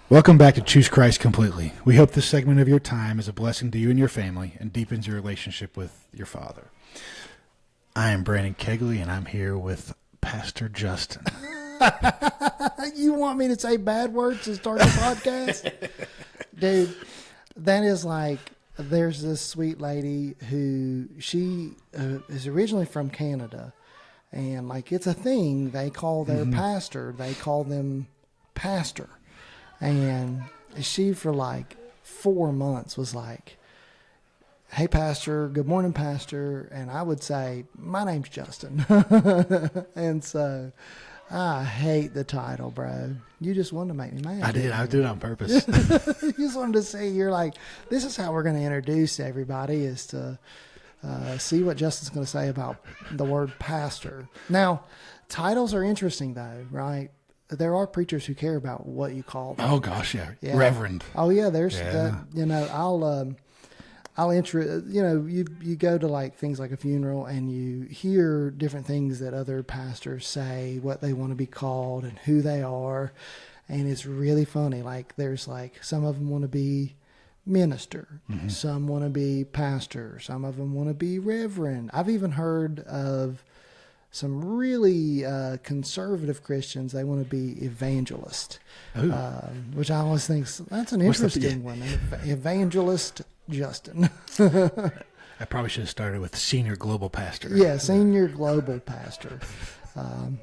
Welcome back to Choose Christ Completely. We hope this segment of your time is a blessing to you and your family and deepens your relationship with your Father. I am Brandon Kegley, and I'm here with Pastor Justin. You want me to say bad words to start the podcast? Dude, that is like, there's this sweet lady who she is originally from Canada. And like, it's a thing. They call their pastor, they call them pastor. And she, for like 4 months, was like, "Hey, pastor, good morning, pastor." And I would say, "My name's Justin." And so I hate the title, bro. You just wanted to make me mad. I did. I did it on purpose. You just wanted to say, you're like, this is how we're going to introduce everybody, is to see what Justin's going to say about the word pastor. Now, titles are interesting, though, right? There are preachers who care about what you call them. Oh, gosh, yeah. Reverend. Oh, yeah, there's that, I'll you go to like things like a funeral and you hear different things that other pastors say, what they want to be called and who they are. And it's really funny. Like, there's like, some of them want to be minister. Mm-hmm. Some want to be pastor. Some of them want to be reverend. I've even heard of some really conservative Christians. They want to be evangelist, which I always think that's an interesting one. Evangelist Justin. I probably should have started with senior global pastor. Yeah, senior global pastor.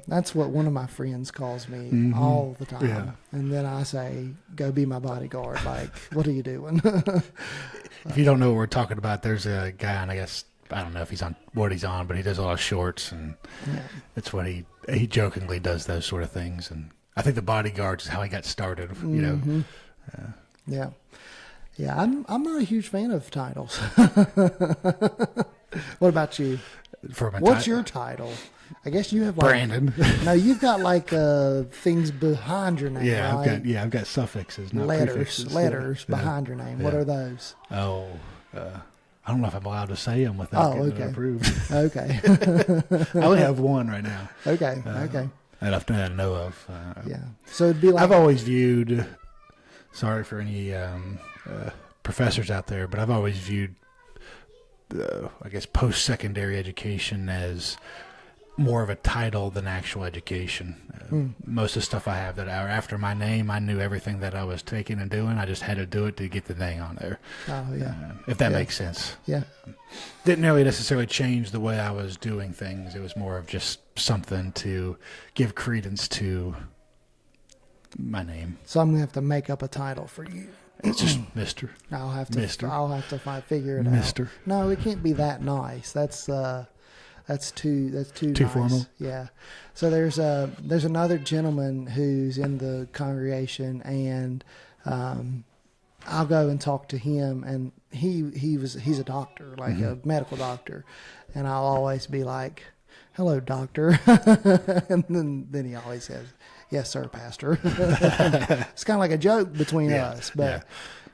That's what one of my friends calls me all the time. Yeah. And then I say, "Go be my bodyguard." Like, what are you doing? If you don't know what we're talking about, there's a guy, and I don't know if he's on what he's on, but he does a lot of shorts, and that's what he jokingly does, those sort of things. And I think the bodyguard is how he got started, you know. Yeah, I'm not a huge fan of titles. What about you? What's your title? I guess you have like Brandon. No, you've got like things behind your name. Yeah, right? I've got suffixes, not letters behind your name. What are those? Oh, I don't know if I'm allowed to say them without getting it approved. Okay. I only have one right now. Okay. That I know of. So it'd be like, I've always viewed. Sorry for any professors out there, but I've always viewed, I guess, post-secondary education as more of a title than actual education. Most of the stuff I have that are after my name, I knew everything that I was taking and doing. I just had to do it to get the thing on there. Oh, yeah. If that makes sense. Yeah. Didn't really necessarily change the way I was doing things. It was more of just something to give credence to my name. So I'm going to have to make up a title for you. It's just Mr. I'll have to figure it Mr. out. No, it can't be that nice. That's too nice. Formal. Yeah. So there's another gentleman who's in the congregation, and I'll go and talk to him, and he's a doctor, like a medical doctor, and I'll always be like, "Hello, doctor," and then he always says, "Yes, sir, pastor." It's kind of like a joke between us, but.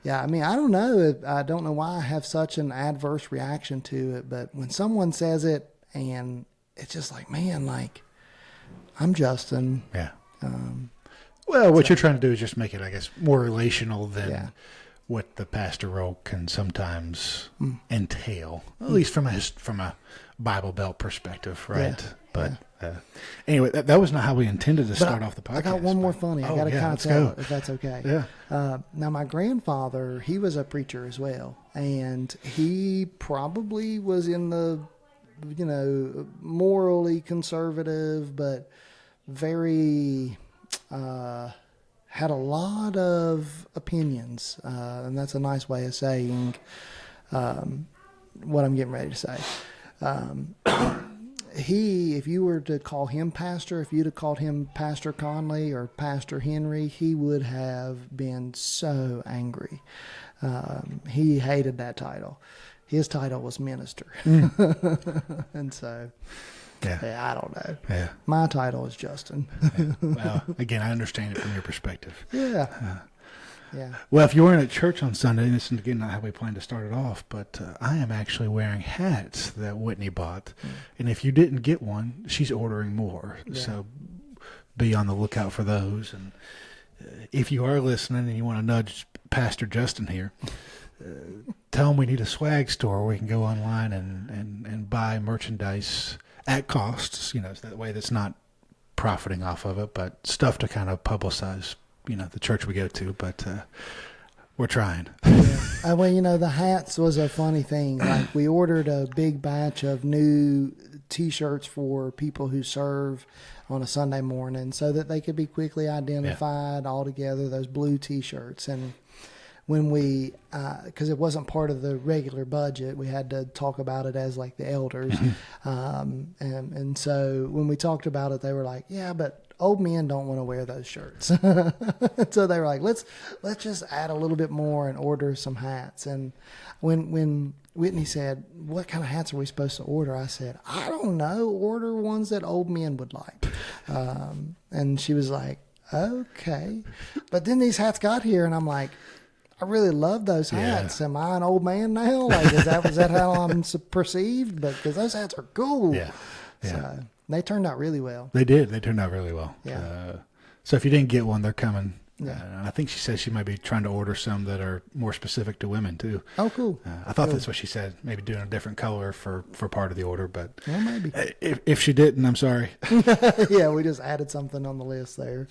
Yeah, I mean, I don't know. I don't know why I have such an adverse reaction to it, but when someone says it, and it's just like, man, like, I'm Justin. Yeah. Well, what you're trying to do is just make it, I guess, more relational than what the pastor role can sometimes entail, at least from a Bible Belt perspective, right? But anyway, that was not how we intended to start off the podcast. I got one more funny. I got to kind of tell it, if that's okay. Yeah. Now, my grandfather, he was a preacher as well, and he probably was in the, morally conservative, but very, had a lot of opinions, and that's a nice way of saying what I'm getting ready to say. If you were to call him pastor, if you'd have called him Pastor Conley or Pastor Henry, he would have been so angry. He hated that title. His title was minister. And so, I don't know. Yeah. My title is Justin. Well, again, I understand it from your perspective. Yeah. Well, if you weren't at church on Sunday, this is again not how we planned to start it off, but I am actually wearing hats that Whitney bought. And if you didn't get one, she's ordering more. So be on the lookout for those. And if you are listening and you want to nudge Pastor Justin here, tell him we need a swag store where we can go online and buy merchandise at costs, so that way that's not profiting off of it, but stuff to kind of publicize, the church we go to. But we're trying. Yeah. Well, the hats was a funny thing. Like, we ordered a big batch of new T-shirts for people who serve on a Sunday morning so that they could be quickly identified all together, those blue T-shirts. And when we, because it wasn't part of the regular budget, we had to talk about it as like the elders. And so when we talked about it, they were like, yeah, but old men don't want to wear those shirts. So they were like, let's just add a little bit more and order some hats. And when Whitney said, what kind of hats are we supposed to order? I said, I don't know. Order ones that old men would like. And she was like, okay. But then these hats got here and I'm like, I really love those hats. Yeah. Am I an old man now? Like, is that how I'm perceived? But because those hats are cool. Yeah. So they turned out really well. They did. They turned out really well. Yeah. So if you didn't get one, they're coming. Yeah. I think she said she might be trying to order some that are more specific to women too. Oh, cool. I thought that's what she said. Maybe doing a different color for part of the order, but maybe. If she didn't, I'm sorry. Yeah, we just added something on the list there.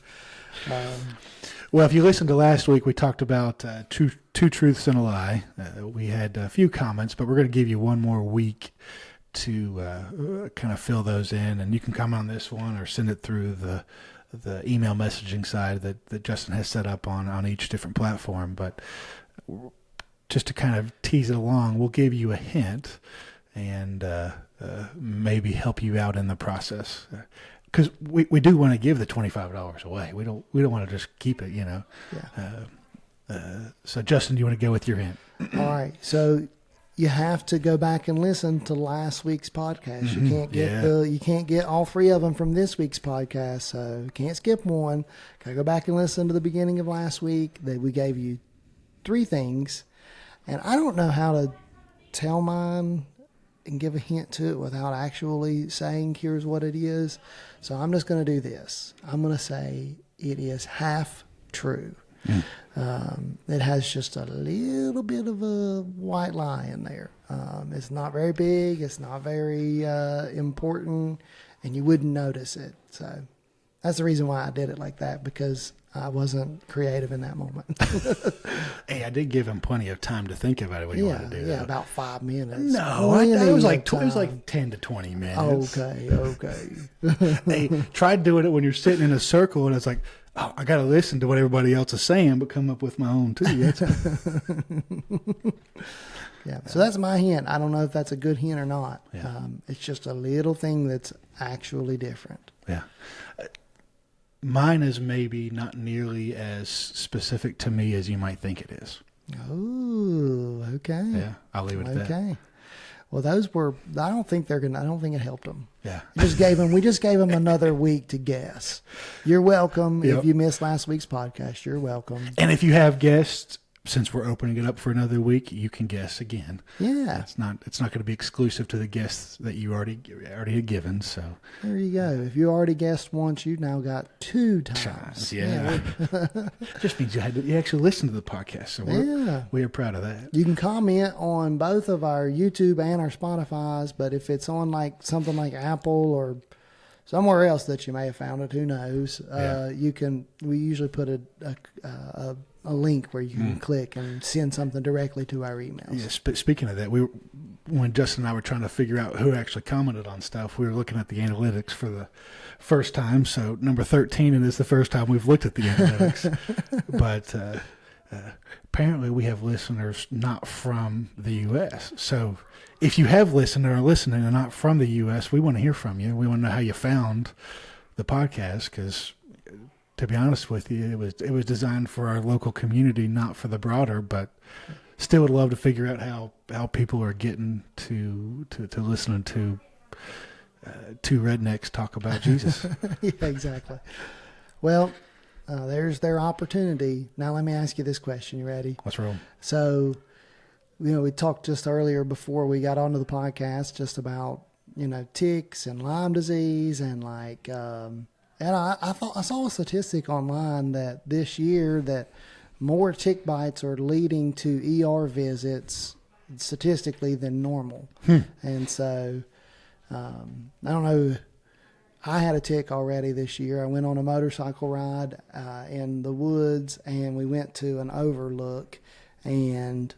Well, if you listened to last week, we talked about two truths and a lie. We had a few comments, but we're going to give you one more week to kind of fill those in, and you can comment on this one or send it through the email messaging side that Justin has set up on each different platform. But just to kind of tease it along, we'll give you a hint and maybe help you out in the process. Because we do want to give the $25 away. We don't want to just keep it, Yeah. So Justin, do you want to go with your hint? All right. So you have to go back and listen to last week's podcast. You can't get you can't get all three of them from this week's podcast. So you can't skip one. Gotta go back and listen to the beginning of last week. That we gave you 3 things, and I don't know how to tell mine and give a hint to it without actually saying here's what it is. So I'm just going to do this. I'm going to say it is half true. It has just a little bit of a white lie in there. It's not very big. It's not very important, and you wouldn't notice it. So that's the reason why I did it like that, because I wasn't creative in that moment. Hey, I did give him plenty of time to think about it when he wanted to do that. Yeah, about 5 minutes. No, it was like 10 to 20 minutes. Okay. They tried doing it when you're sitting in a circle, and it's like, oh, I got to listen to what everybody else is saying, but come up with my own too. Yeah, so that's my hint. I don't know if that's a good hint or not. Yeah. It's just a little thing that's actually different. Yeah. Mine is maybe not nearly as specific to me as you might think it is. Oh, okay. Yeah, I'll leave it at that. Okay. Well, those were. I don't think it helped them. Yeah. We just gave them another week to guess. You're welcome. Yep. If you missed last week's podcast, you're welcome. And if you have guessed, since we're opening it up for another week, you can guess again. Yeah. It's not going to be exclusive to the guests that you already had given. So there you go. If you already guessed once, you've now got 2 times. Yeah. Just means you actually listened to the podcast. So we are proud of that. You can comment on both of our YouTube and our Spotify's, but if it's on like something like Apple or somewhere else that you may have found it, who knows? You can. We usually put a link where you can click and send something directly to our emails. Yeah, speaking of that, when Justin and I were trying to figure out who actually commented on stuff, we were looking at the analytics for the first time. So number 13, and it's the first time we've looked at the analytics. But apparently we have listeners not from the U.S. So if you have listened or are listening and not from the U.S., we want to hear from you. We want to know how you found the podcast, because to be honest with you, it was designed for our local community, not for the broader, but still would love to figure out how people are getting to listening to two rednecks talk about Jesus. Yeah, exactly. Well, there's their opportunity. Now let me ask you this question. You ready? Let's roll. So, we talked just earlier before we got onto the podcast just about, ticks and Lyme disease and like And I saw a statistic online that this year that more tick bites are leading to ER visits statistically than normal. And so I don't know. I had a tick already this year. I went on a motorcycle ride in the woods, and we went to an overlook, and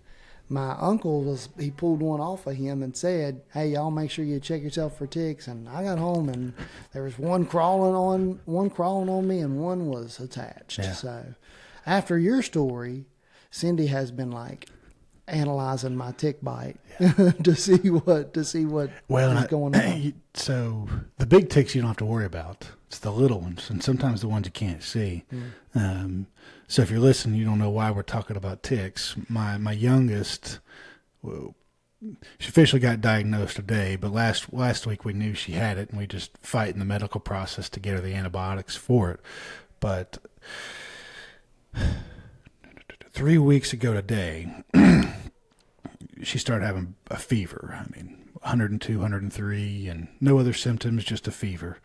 my uncle he pulled one off of him and said, "Hey, y'all, make sure you check yourself for ticks." And I got home, and there was one crawling on me, and one was attached. Yeah. So, after your story, Cindy has been like analyzing my tick bite to see what is going on. So the big ticks you don't have to worry about. It's the little ones, and sometimes the ones you can't see. So if you're listening, you don't know why we're talking about ticks. My youngest, well, she officially got diagnosed today, but last week we knew she had it, and we just fight in the medical process to get her the antibiotics for it. But 3 weeks ago today, she started having a fever. I mean, 102, 103, and no other symptoms, just a fever.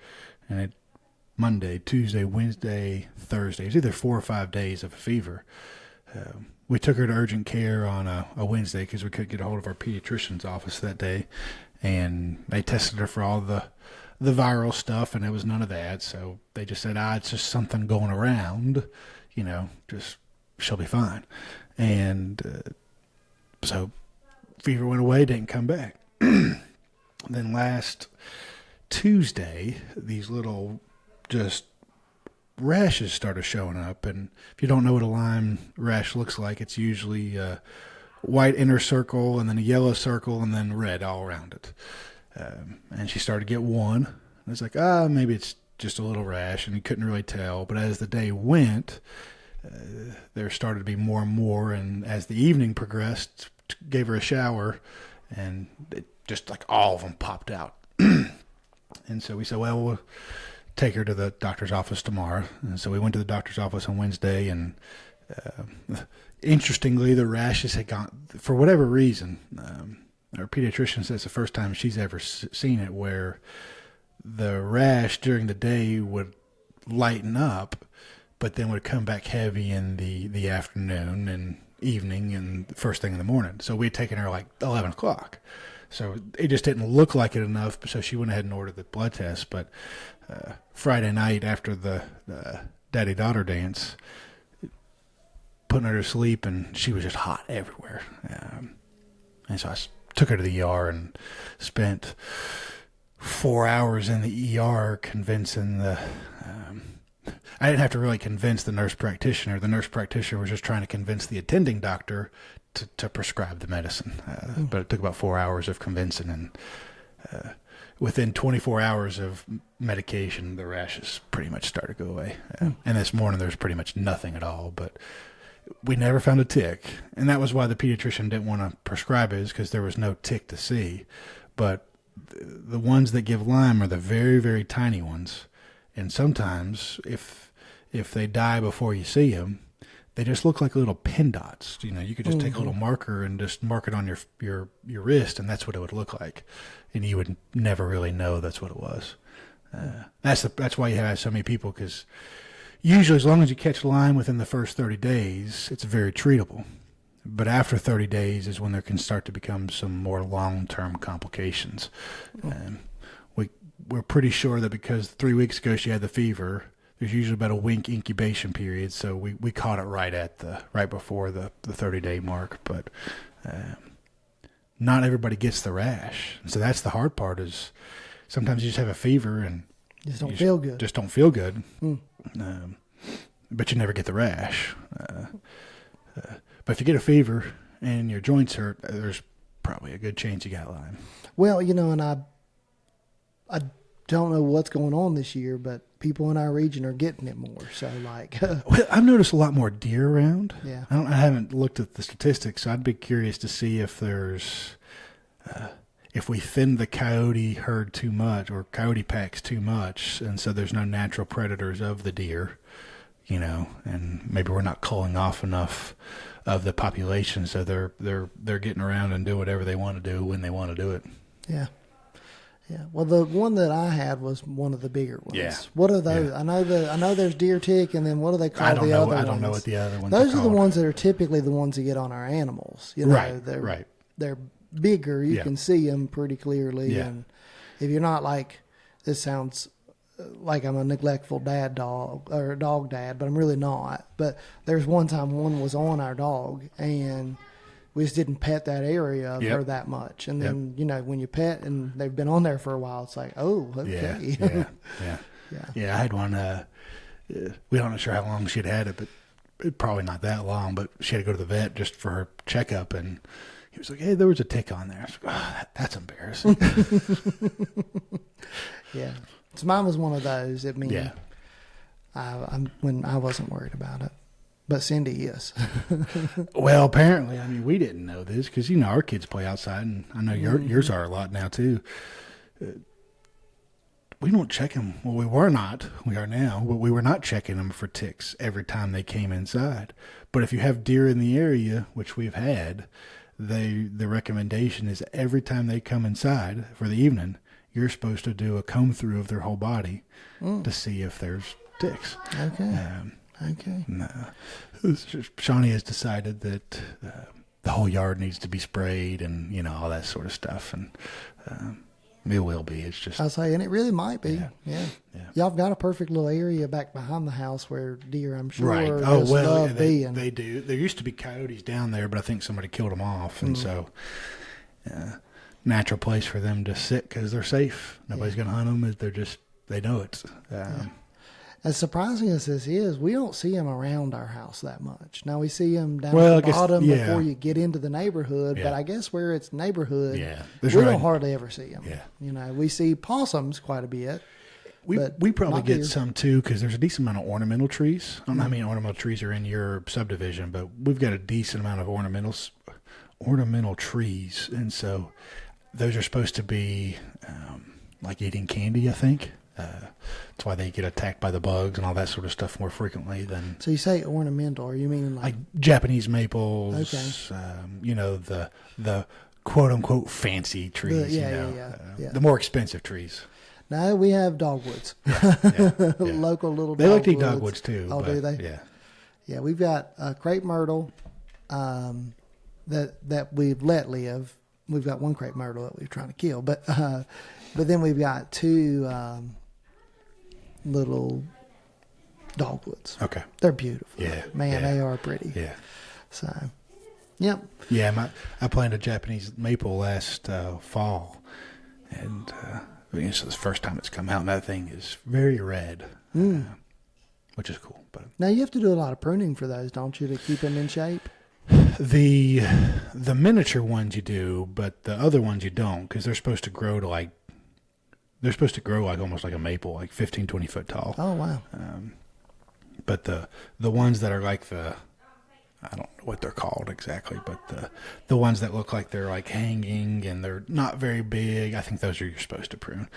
And it Monday, Tuesday, Wednesday, Thursday. It was either 4 or 5 days of a fever. We took her to urgent care on a Wednesday because we couldn't get a hold of our pediatrician's office that day. And they tested her for all the viral stuff, and it was none of that. So they just said, it's just something going around, just she'll be fine. And so fever went away, didn't come back. Then last Tuesday, these little just rashes started showing up. And if you don't know what a Lyme rash looks like, it's usually a white inner circle and then a yellow circle and then red all around it. And she started to get one. And it's like, maybe it's just a little rash, and you couldn't really tell. But as the day went, there started to be more and more. And as the evening progressed, gave her a shower, and it just like all of them popped out. And so we said, well, we'll take her to the doctor's office tomorrow. And so we went to the doctor's office on Wednesday, and interestingly, the rashes had gone, for whatever reason, our pediatrician says it's the first time she's ever seen it, where the rash during the day would lighten up, but then would come back heavy in the afternoon and evening and first thing in the morning. So we'd taken her like 11 o'clock. So it just didn't look like it enough. So she went ahead and ordered the blood test. But Friday night after the daddy-daughter dance, putting her to sleep, and she was just hot everywhere. And so I took her to the ER and spent 4 hours in the ER convincing I didn't have to really convince the nurse practitioner. The nurse practitioner was just trying to convince the attending doctor to prescribe the medicine. But it took about 4 hours of convincing, and within 24 hours of medication, the rashes pretty much started to go away. And this morning, there's pretty much nothing at all. But we never found a tick, and that was why the pediatrician didn't want to prescribe it, is because there was no tick to see. But the ones that give Lyme are the very, very tiny ones. And sometimes, if they die before you see them, they just look like little pin dots. You could just take a little marker and just mark it on your wrist, and that's what it would look like. And you would never really know that's what it was. That's why you have so many people, because usually as long as you catch Lyme within the first 30 days, it's very treatable. But after 30 days is when there can start to become some more long-term complications. We're pretty sure that because 3 weeks ago she had the fever, there's usually about a week incubation period, so we caught it right before the 30-day mark. But not everybody gets the rash, so that's the hard part. Is sometimes you just have a fever and just don't feel good. Just don't feel good, but you never get the rash. But if you get a fever and your joints hurt, there's probably a good chance you got Lyme. Well, and I don't know what's going on this year, but people in our region are getting it more. So, well, I've noticed a lot more deer around. Yeah, I haven't looked at the statistics, so I'd be curious to see if there's if we thin the coyote herd too much, or coyote packs too much, and so there's no natural predators of the deer, and maybe we're not culling off enough of the population, so they're getting around and do whatever they want to do when they want to do it. Yeah. Yeah. Well, the one that I had was one of the bigger ones. Yeah. What are those? Yeah. I know there's deer tick, and then what do they call I don't the know. other ones? I don't know what the other ones Those are are the ones that are typically the ones that get on our animals. You know, Right, they're, right. They're bigger. You Yeah. can see them pretty clearly. Yeah. And if you're not like, this sounds like I'm a neglectful dog or a dog dad, but I'm really not. But there's one time one was on our dog, and we just didn't pet that area of her that much. And then, you know, when you pet and they've been on there for a while, it's like, oh, okay. Yeah. I had one, we don't know sure how long she'd had it, but probably not that long, but she had to go to the vet just for her checkup. And he was like, hey, there was a tick on there. I was like, oh, that's embarrassing. Yeah. So mine was one of those. I mean, when I wasn't worried about it. But Cindy is. Well, apparently, I mean, we didn't know this because, you know, our kids play outside, and I know yours are a lot now, too. We don't check them. Well, we were not. We are now. But we were not checking them for ticks every time they came inside. But if you have deer in the area, which we've had, the recommendation is every time they come inside for the evening, you're supposed to do a comb through of their whole body to see if there's ticks. Okay. Okay. Shawnee has decided that the whole yard needs to be sprayed and, you know, all that sort of stuff. And it will be. It's just... I'll say, and it really might be. Yeah. Y'all have got a perfect little area back behind the house where deer, I'm sure, right. love being. They do. There used to be coyotes down there, but I think somebody killed them off. And so, natural place for them to sit because they're safe. Nobody's going to hunt them. They know it. As surprising as this is, we don't see them around our house that much. Now, we see them down at the bottom before you get into the neighborhood, but I guess where it's neighborhood, we don't hardly ever see them. Yeah. You know, we see possums quite a bit. We probably get some, too, because there's a decent amount of ornamental trees. I don't know how many ornamental trees are in your subdivision, but we've got a decent amount of ornamental trees, and so those are supposed to be like eating candy, I think. That's why they get attacked by the bugs and all that sort of stuff more frequently than... So you say ornamental, are you meaning like Japanese maples, you know, the quote-unquote fancy trees, the more expensive trees. No, we have dogwoods. Local little dogwoods. They like to eat dogwoods too. Oh, do they? Yeah. Yeah, we've got a crepe myrtle that we've let live. We've got one crepe myrtle that we're trying to kill, but then we've got two little dogwoods. Okay. They're beautiful. Yeah. Man, they are pretty. Yeah. So, yep. Yeah, I planted a Japanese maple last fall, and it's the first time it's come out, and that thing is very red, which is cool. But now you have to do a lot of pruning for those, don't you, to keep them in shape? The miniature ones you do, but the other ones you don't, because they're supposed to grow like almost like a maple, like 15, 20 foot tall. Oh, wow. But the ones that are like I don't know what they're called exactly, but the ones that look like they're like hanging and they're not very big, I think those are you're supposed to prune.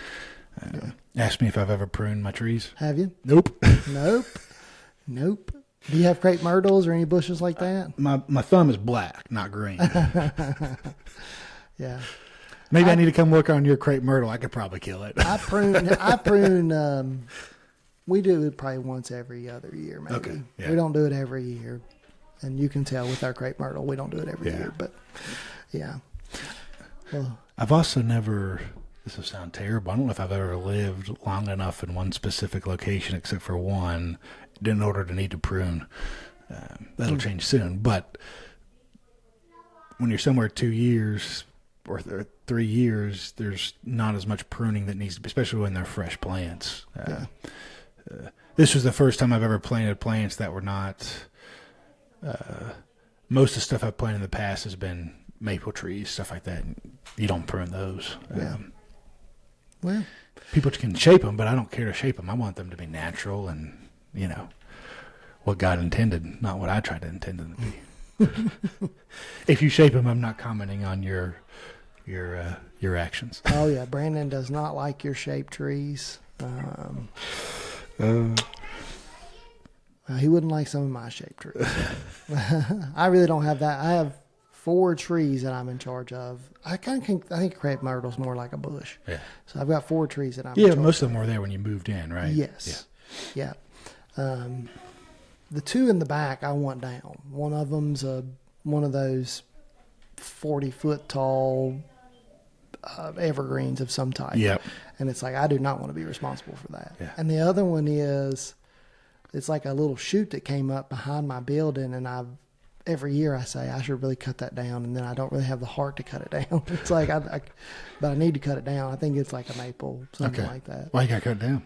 Ask me if I've ever pruned my trees. Have you? Nope. Nope. Do you have crepe myrtles or any bushes like that? My thumb is black, not green. Yeah. Maybe I need to come work on your crepe myrtle. I could probably kill it. I prune. We do it probably once every other year, maybe. Okay. Yeah. We don't do it every year, and you can tell with our crepe myrtle, we don't do it every year. But yeah. Well, I've also never. This will sound terrible. I don't know if I've ever lived long enough in one specific location, except for one, in order to need to prune. That'll change soon. But when you're somewhere 2 years or 3 years, there's not as much pruning that needs to be, especially when they're fresh plants. This was the first time I've ever planted plants that were not. Most of the stuff I've planted in the past has been maple trees, stuff like that. You don't prune those. Well, people can shape them, but I don't care to shape them. I want them to be natural and, you know, what God intended, not what I tried to intend them to be. If you shape them, I'm not commenting on your actions. Oh yeah, Brandon does not like your shaped trees. He wouldn't like some of my shaped trees. I really don't have that. I have 4 trees that I'm in charge of. I think crepe myrtle's more like a bush. Yeah. So I've got 4 trees that I'm in Yeah, charge most of them were there when you moved in, right? Yes. Yeah. The 2 in the back I want down. One of them's one of those 40-foot tall evergreens of some type. Yep. And it's like, I do not want to be responsible for that. Yeah. And the other one is, it's like a little shoot that came up behind my building, and every year I say I should really cut that down, and then I don't really have the heart to cut it down. It's like, but I need to cut it down. I think it's like a maple, something like that. Why you got to cut it down?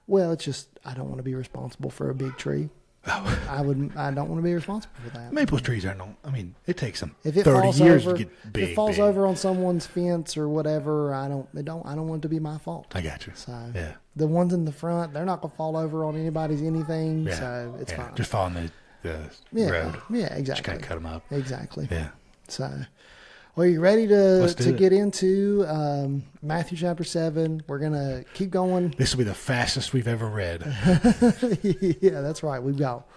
Well, it's just, I don't want to be responsible for a big tree. Oh. I don't want to be responsible for that. Maple trees aren't. I mean, it takes them If it 30 falls years over, to get big. if it falls big. over on someone's fence or whatever, I don't want it to be my fault. I got you. So Yeah. the ones in the front, they're not gonna fall over on anybody's anything. Yeah. So it's fine. Just following the road. Yeah, Just exactly. kind of cut them up. Exactly. Yeah. So, well, are you ready to do it. get into Matthew chapter 7? We're gonna keep going. This will be the fastest we've ever read. Yeah, that's right. We've got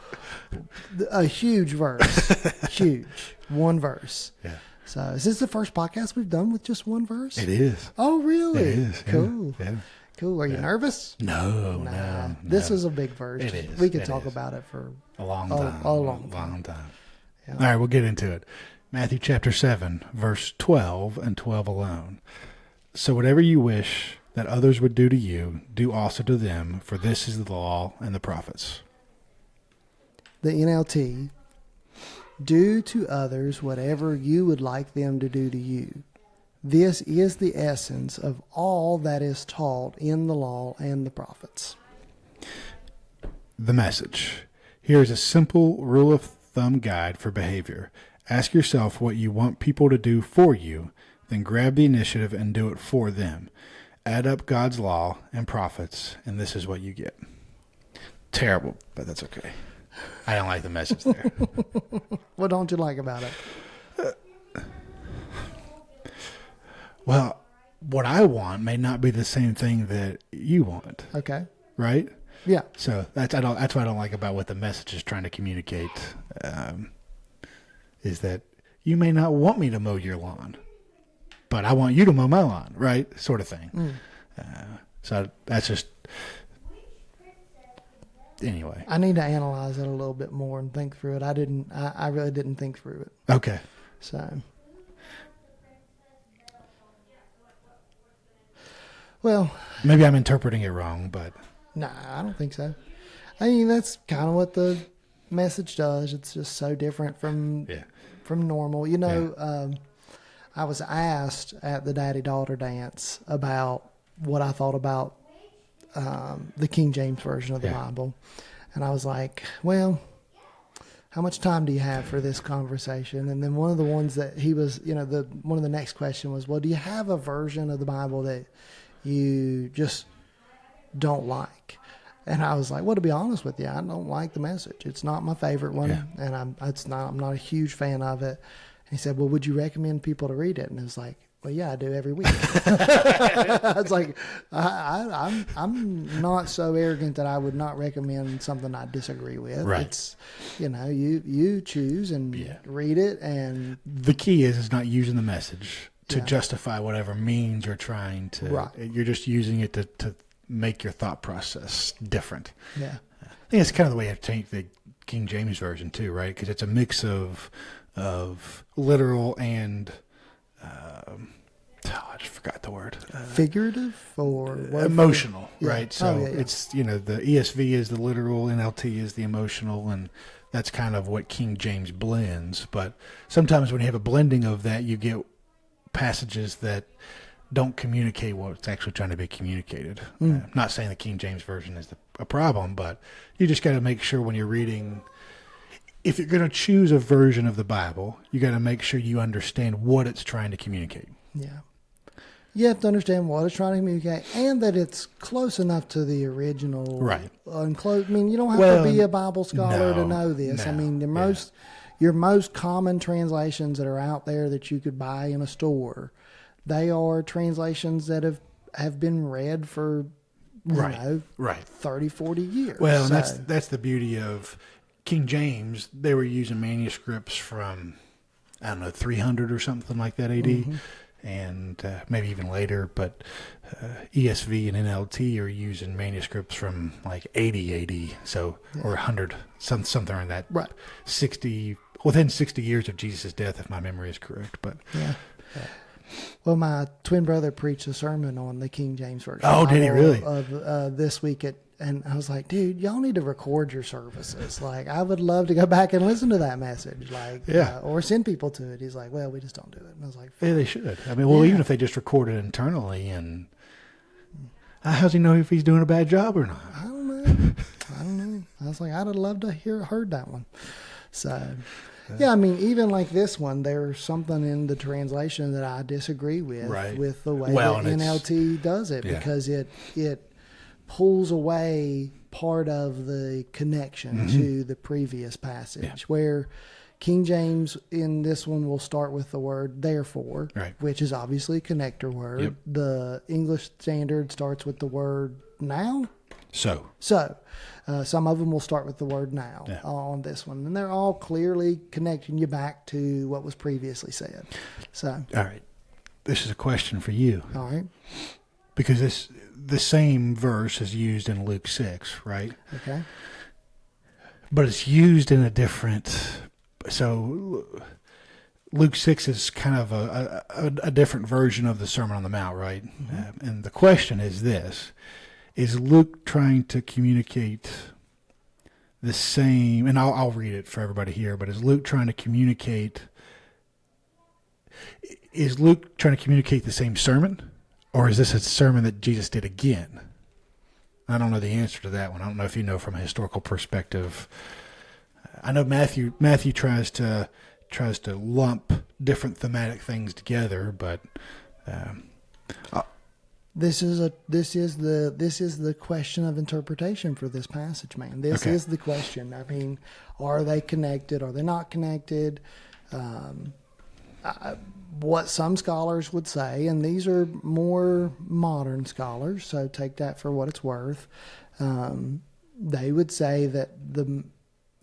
a huge verse, huge one verse. Yeah. So, is this the first podcast we've done with just one verse? It is. Oh, really? It is. Yeah. Cool. Yeah. Cool. Are you nervous? No, Nah. no. This no. is a big verse. It is. We could It talk is. about it for A long time. a long time. Yeah. All right, we'll get into it. Matthew chapter 7, verse 12 and 12 alone. So whatever you wish that others would do to you, do also to them, for this is the law and the prophets. the NLT. Do to others whatever you would like them to do to you. This is the essence of all that is taught in the law and the prophets. The message. Here is a simple rule of thumb guide for behavior. Ask yourself what you want people to do for you, then grab the initiative and do it for them. Add up God's law and prophets, and this is what you get. Terrible, but that's okay. I don't like the message there. What don't you like about it? Well, what I want may not be the same thing that you want, Okay. right? Yeah. So that's what I don't like about what the message is trying to communicate. Is that you may not want me to mow your lawn, but I want you to mow my lawn, right? Sort of thing. So that's just anyway. I need to analyze it a little bit more and think through it. I really didn't think through it. Okay. So, well, Maybe I'm interpreting it wrong, but nah, I don't think so. I mean, that's kind of what the message does. It's just so different from normal. You know, I was asked at the daddy-daughter dance about what I thought about the King James Version of the Bible. And I was like, well, how much time do you have for this conversation? And then one of the ones that he was, one of the next question was, well, do you have a version of the Bible that you just don't like? And I was like, well, to be honest with you, I don't like the message. It's not my favorite one, and I'm not a huge fan of it. And he said, well, would you recommend people to read it? And it was like, well, yeah, I do every week. I was like, I'm not so arrogant that I would not recommend something I disagree with. Right. It's, you choose and read it. And the key is not using the message to justify whatever means you're trying to. Right. You're just using it to make your thought process different. yeah, I think it's kind of the way I take the King James Version too, right? Because it's a mix of literal and I just forgot the word. figurative or Emotional, Yeah. right? So Oh, yeah. it's the ESV is the literal, NLT is the emotional, and that's kind of what King James blends. But sometimes when you have a blending of that, you get passages that don't communicate what's actually trying to be communicated. I'm not saying the King James Version is a problem, but you just got to make sure when you're reading, if you're going to choose a version of the Bible, you got to make sure you understand what it's trying to communicate. Yeah. You have to understand what it's trying to communicate and that it's close enough to the original. Right. I mean, you don't have to be a Bible scholar to know this. I mean, your most common translations that are out there that you could buy in a store, they are translations that have been read for, 30, 40 years. Well, and that's the beauty of King James. They were using manuscripts from I don't know, 300 or something like that AD, and maybe even later. But ESV and NLT are using manuscripts from like 80 AD, so or 100, something like that. Right. 60 within 60 years of Jesus' death, if my memory is correct. But yeah. Well, my twin brother preached a sermon on the King James Version. Oh, did he really? Of this week and I was like, dude, y'all need to record your services. Like, I would love to go back and listen to that message. Like, or send people to it. He's like, well, we just don't do it. And I was like, yeah, they should. I mean, well, even if they just record it internally, and how's he know if he's doing a bad job or not? I don't know. I was like, I'd have loved to heard that one. So, yeah, I mean, even like this one, there's something in the translation that I disagree with the way that NLT does it, because it pulls away part of the connection to the previous passage, where King James in this one will start with the word therefore, which is obviously a connector word. Yep. The English Standard starts with the word now. So. Some of them will start with the word now on this one. And they're all clearly connecting you back to what was previously said. So. All right. This is a question for you. All right. Because the same verse is used in Luke 6, right? Okay. But it's used in a different... So Luke 6 is kind of a different version of the Sermon on the Mount, right? Mm-hmm. And the question is this. Is Luke trying to communicate the same... And I'll read it for everybody here, but is Luke trying to communicate... Is Luke trying to communicate the same sermon? Or is this a sermon that Jesus did again? I don't know the answer to that one. I don't know if you know from a historical perspective. I know Matthew tries to lump different thematic things together, but this is the question of interpretation for this passage, man. This is the question. I mean, are they connected? Are they not connected? What some scholars would say, and these are more modern scholars, so take that for what it's worth. They would say that the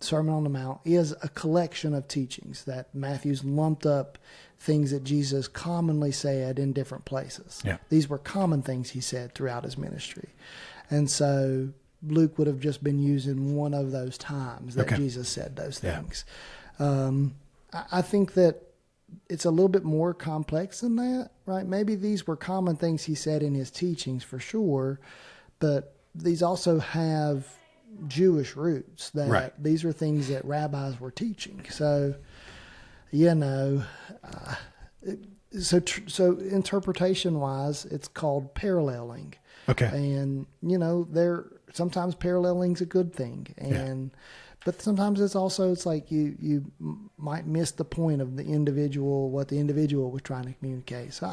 Sermon on the Mount is a collection of teachings, that Matthew's lumped up things that Jesus commonly said in different places. Yeah. These were common things he said throughout his ministry. And so Luke would have just been using one of those times that Jesus said those things. I think that it's a little bit more complex than that, right? Maybe these were common things he said in his teachings for sure, but these also have Jewish roots, that these are things that rabbis were teaching. So, so interpretation wise, it's called paralleling. Okay. And, sometimes paralleling's a good thing. And, but sometimes it's like you might miss the point of what the individual was trying to communicate. So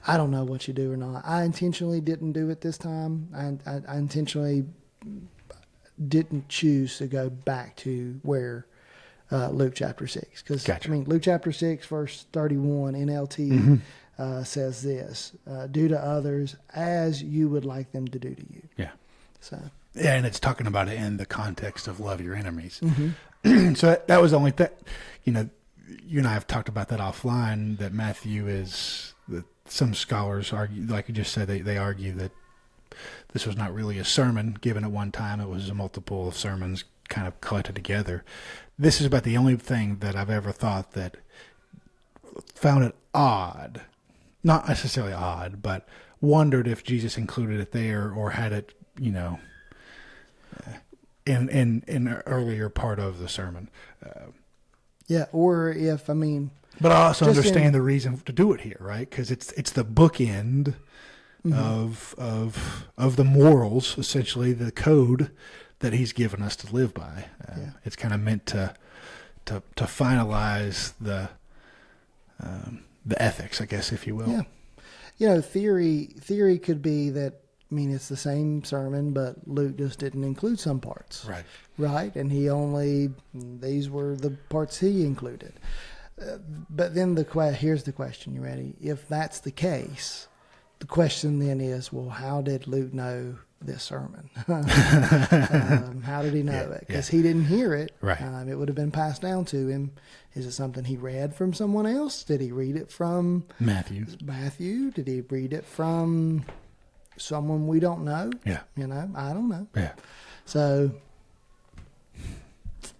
I don't know what you do or not. I intentionally didn't do it this time. I intentionally didn't choose to go back to where Luke chapter 6. Because, Luke chapter 6, verse 31, NLT says this, do to others as you would like them to do to you. Yeah. So... Yeah, and it's talking about it in the context of love your enemies. Mm-hmm. So that was only that, you and I have talked about that offline, that Matthew is, that some scholars argue, like you just said, they argue that this was not really a sermon given at one time. It was a multiple of sermons kind of collected together. This is about the only thing that I've ever thought that found it odd, not necessarily odd, but wondered if Jesus included it there or had it, in an earlier part of the sermon. Or if, But I also understand the reason to do it here, right? Because it's the bookend of the morals, essentially the code that he's given us to live by. It's kind of meant to finalize the ethics, I guess, if you will. Yeah. Theory could be that, it's the same sermon, but Luke just didn't include some parts. Right. Right? And these were the parts he included. But then here's the question. You ready? If that's the case, the question then is, well, how did Luke know this sermon? How did he know it? Because he didn't hear it. Right. It would have been passed down to him. Is it something he read from someone else? Did he read it from Matthew? Did he read it from someone we don't know? Yeah. I don't know. Yeah. So,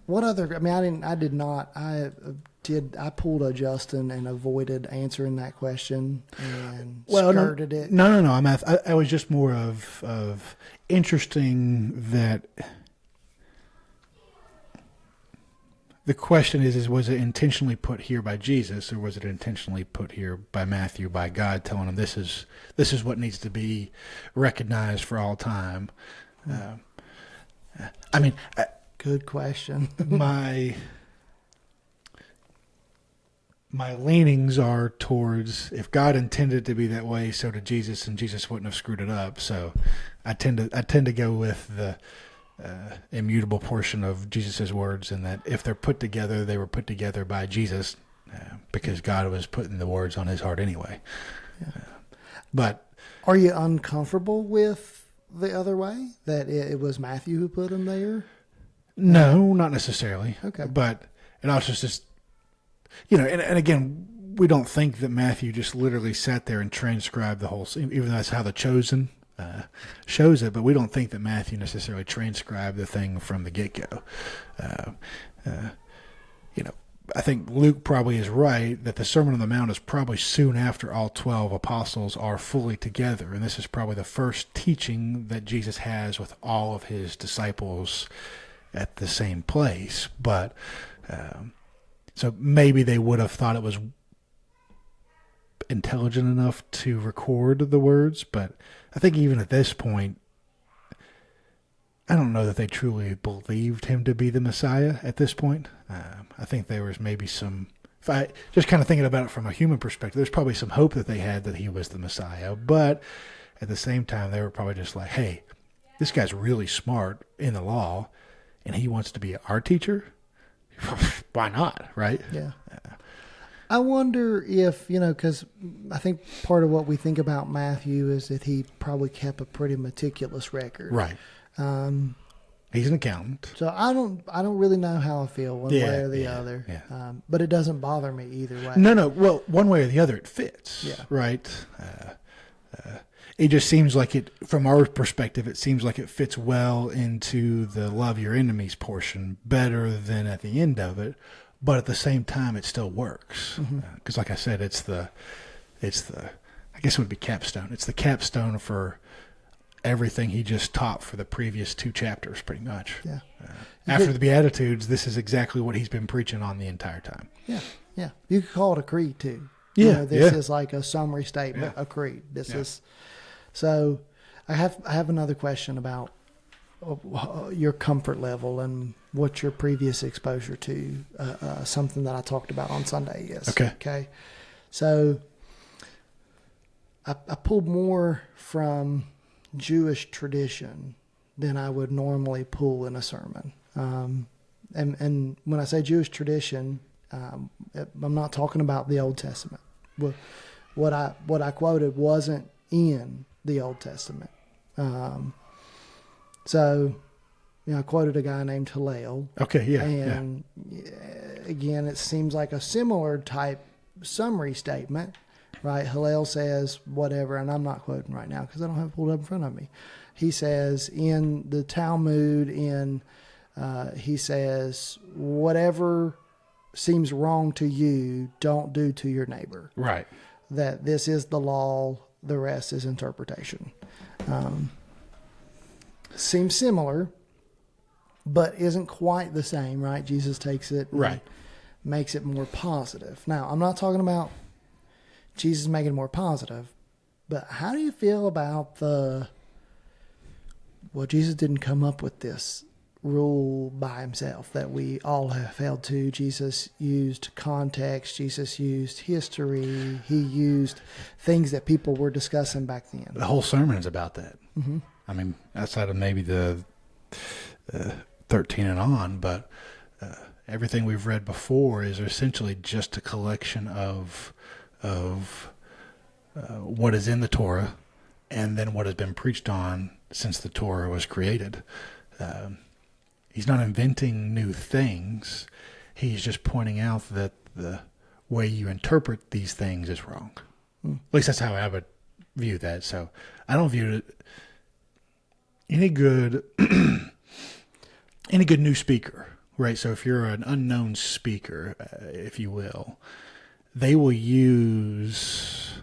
what other? I mean, I pulled a Justin and avoided answering that question and skirted it. No. I was just more of interesting that the question is was it intentionally put here by Jesus, or was it intentionally put here by Matthew, by God telling him this is what needs to be recognized for all time? Good question. My leanings are towards, if God intended it to be that way, so did Jesus, and Jesus wouldn't have screwed it up. So I tend to go with the immutable portion of Jesus's words, and that if they're put together, they were put together by Jesus, because God was putting the words on his heart anyway. But are you uncomfortable with the other way, that it was Matthew who put them there? No, not necessarily. Okay. But it also just, and again, we don't think that Matthew just literally sat there and transcribed the whole, even though that's how the Chosen shows it, but we don't think that Matthew necessarily transcribed the thing from the get-go. I think Luke probably is right that the Sermon on the Mount is probably soon after all 12 apostles are fully together, and this is probably the first teaching that Jesus has with all of his disciples at the same place. But so maybe they would have thought it was intelligent enough to record the words, but I think even at this point, I don't know that they truly believed him to be the Messiah at this point. I think there was maybe some, if I just kind of thinking about it from a human perspective, there's probably some hope that they had that he was the Messiah, but at the same time, they were probably just like, hey, this guy's really smart in the law, and he wants to be our teacher. Why not, right? Yeah. I wonder if, because I think part of what we think about Matthew is that he probably kept a pretty meticulous record. Right. He's an accountant. So I don't really know how I feel one way or the other. Yeah. But it doesn't bother me either way. No. Well, one way or the other, it fits. Yeah. Right. It just seems like it, from our perspective, it seems like it fits well into the love your enemies portion better than at the end of it. But at the same time, it still works. Because like I said, it's the, I guess it would be capstone. It's the capstone for everything he just taught for the previous 2 chapters, pretty much. Yeah. After the Beatitudes, this is exactly what he's been preaching on the entire time. Yeah. Yeah. You could call it a creed too. Yeah. This is like a summary statement, a creed. This is, so I have another question about your comfort level and what your previous exposure to something that I talked about on Sunday is. Okay. So I pulled more from Jewish tradition than I would normally pull in a sermon. And when I say Jewish tradition, I'm not talking about the Old Testament. What I quoted wasn't in the Old Testament. So, I quoted a guy named Hillel. Okay, yeah. And again, it seems like a similar type summary statement, right? Hillel says whatever, and I'm not quoting right now because I don't have it pulled up in front of me. He says in the Talmud, he says, whatever seems wrong to you, don't do to your neighbor. Right. That this is the law, the rest is interpretation. Seems similar, but isn't quite the same, right? Jesus takes it and makes it more positive. Now, I'm not talking about Jesus making it more positive, but how do you feel about Jesus didn't come up with this rule by himself that we all have held to. Jesus used context. Jesus used history. He used things that people were discussing back then. The whole sermon is about that. Mm-hmm. I mean, outside of maybe the 13 and on, but everything we've read before is essentially just a collection of what is in the Torah and then what has been preached on since the Torah was created. He's not inventing new things. He's just pointing out that the way you interpret these things is wrong. At least that's how I would view that. So I don't view it any good new speaker, right? So if you're an unknown speaker, if you will, they will use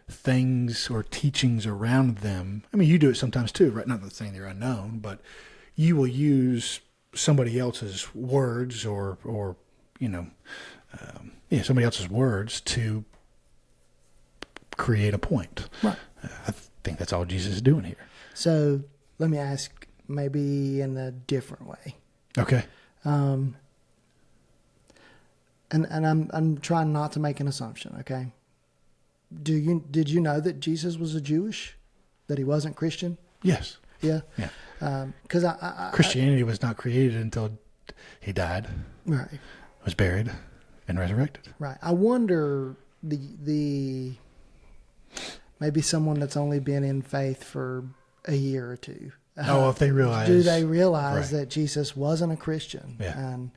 things or teachings around them. I mean, you do it sometimes too, right? Not saying they're unknown, but you will use somebody else's words or somebody else's words to create a point. Right. I think that's all Jesus is doing here. So let me ask, maybe in a different way. Okay. And I'm trying not to make an assumption. Okay. Did you know that Jesus was a Jewish? That he wasn't Christian? Yes. Yeah. Yeah. Because Christianity was not created until he died, right, was buried, and resurrected. right. I wonder the maybe someone that's only been in faith for a year or two. If they realize, Do they realize right. that Jesus wasn't a Christian? Yeah. And